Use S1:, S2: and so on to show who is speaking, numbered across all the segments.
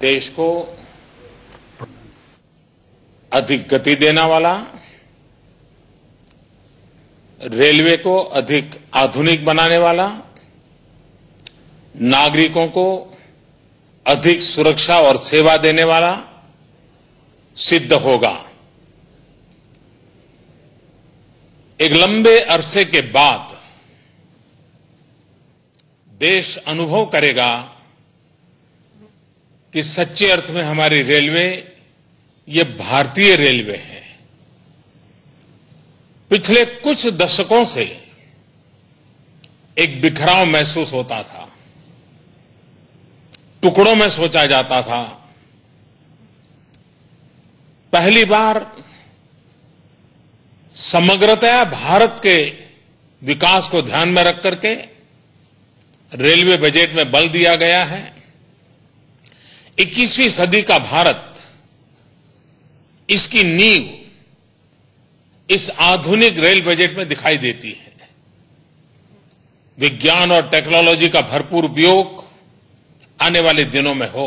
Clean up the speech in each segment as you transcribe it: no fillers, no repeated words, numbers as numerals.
S1: देश को अधिक गति देने वाला, रेलवे को अधिक आधुनिक बनाने वाला, नागरिकों को अधिक सुरक्षा और सेवा देने वाला सिद्ध होगा। एक लंबे अरसे के बाद देश अनुभव करेगा कि सच्चे अर्थ में हमारी रेलवे ये भारतीय रेलवे है। पिछले कुछ दशकों से एक बिखराव महसूस होता था, टुकड़ों में सोचा जाता था। पहली बार समग्रतया भारत के विकास को ध्यान में रख करके रेलवे बजट में बल दिया गया है। 21वीं सदी का भारत, इसकी नींव इस आधुनिक रेल बजट में दिखाई देती है। विज्ञान और टेक्नोलॉजी का भरपूर उपयोग आने वाले दिनों में हो।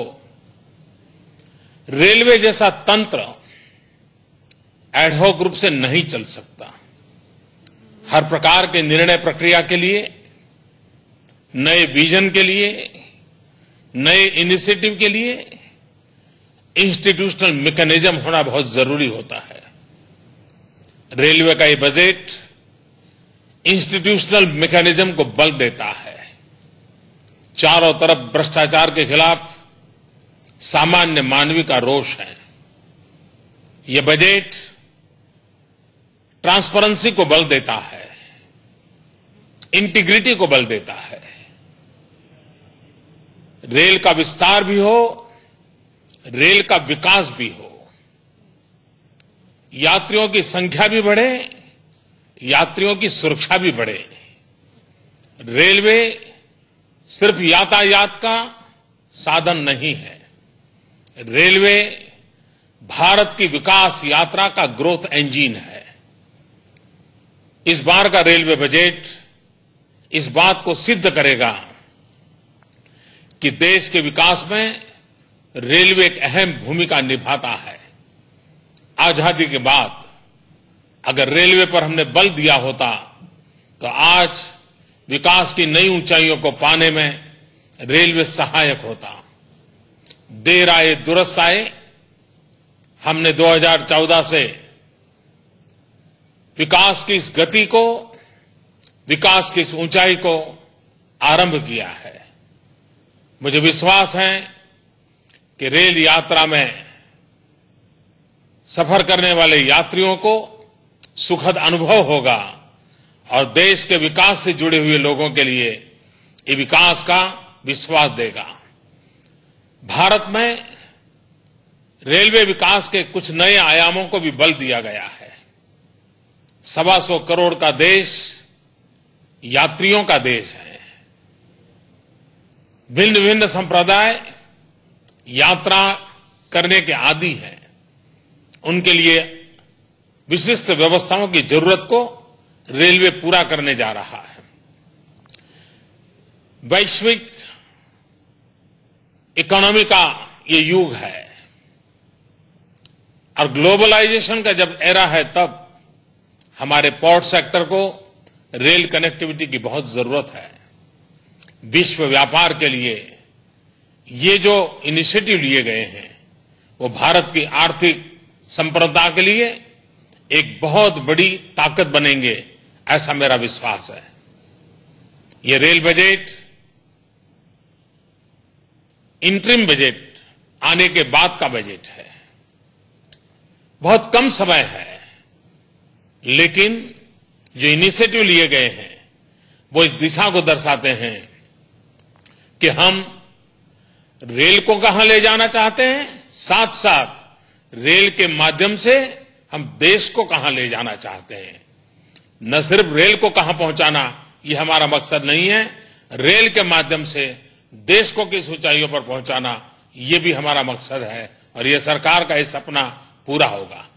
S1: रेलवे जैसा तंत्र एडहॉक रूप से नहीं चल सकता। हर प्रकार के निर्णय प्रक्रिया के लिए, नए विजन के लिए, नए इनिशिएटिव के लिए इंस्टीट्यूशनल मैकेनिज्म होना बहुत जरूरी होता है। रेलवे का ये बजट इंस्टीट्यूशनल मैकेनिज्म को बल देता है। चारों तरफ भ्रष्टाचार के खिलाफ सामान्य मानवीय का रोष है। ये बजट ट्रांसपेरेंसी को बल देता है, इंटीग्रिटी को बल देता है। रेल का विस्तार भी हो, रेल का विकास भी हो, यात्रियों की संख्या भी बढ़े, यात्रियों की सुरक्षा भी बढ़े। रेलवे सिर्फ यातायात का साधन नहीं है। रेलवे भारत की विकास यात्रा का ग्रोथ इंजन है। इस बार का रेलवे बजट इस बात को सिद्ध करेगा कि देश के विकास में रेलवे एक अहम भूमिका निभाता है। आजादी के बाद अगर रेलवे पर हमने बल दिया होता तो आज विकास की नई ऊंचाइयों को पाने में रेलवे सहायक होता। देर आए दुरुस्त आए, हमने 2014 से विकास की इस गति को, विकास की इस ऊंचाई को आरंभ किया है। मुझे विश्वास है कि रेल यात्रा में सफर करने वाले यात्रियों को सुखद अनुभव होगा और देश के विकास से जुड़े हुए लोगों के लिए ये विकास का विश्वास देगा। भारत में रेलवे विकास के कुछ नए आयामों को भी बल दिया गया है। 125 करोड़ का देश यात्रियों का देश है। भिन्न भिन्न संप्रदाय यात्रा करने के आदी हैं। उनके लिए विशिष्ट व्यवस्थाओं की जरूरत को रेलवे पूरा करने जा रहा है। वैश्विक इकोनॉमी का ये युग है और ग्लोबलाइजेशन का जब एरा है, तब हमारे पोर्ट सेक्टर को रेल कनेक्टिविटी की बहुत जरूरत है। विश्व व्यापार के लिए ये जो इनिशिएटिव लिए गए हैं वो भारत की आर्थिक संप्रभुता के लिए एक बहुत बड़ी ताकत बनेंगे, ऐसा मेरा विश्वास है। ये रेल बजट इंटरिम बजट आने के बाद का बजट है। बहुत कम समय है, लेकिन जो इनिशिएटिव लिए गए हैं वो इस दिशा को दर्शाते हैं कि हम रेल को कहां ले जाना चाहते हैं, साथ साथ रेल के माध्यम से हम देश को कहां ले जाना चाहते हैं। न सिर्फ रेल को कहां पहुंचाना ये हमारा मकसद नहीं है, रेल के माध्यम से देश को किस ऊंचाइयों पर पहुंचाना ये भी हमारा मकसद है और ये सरकार का ये सपना पूरा होगा।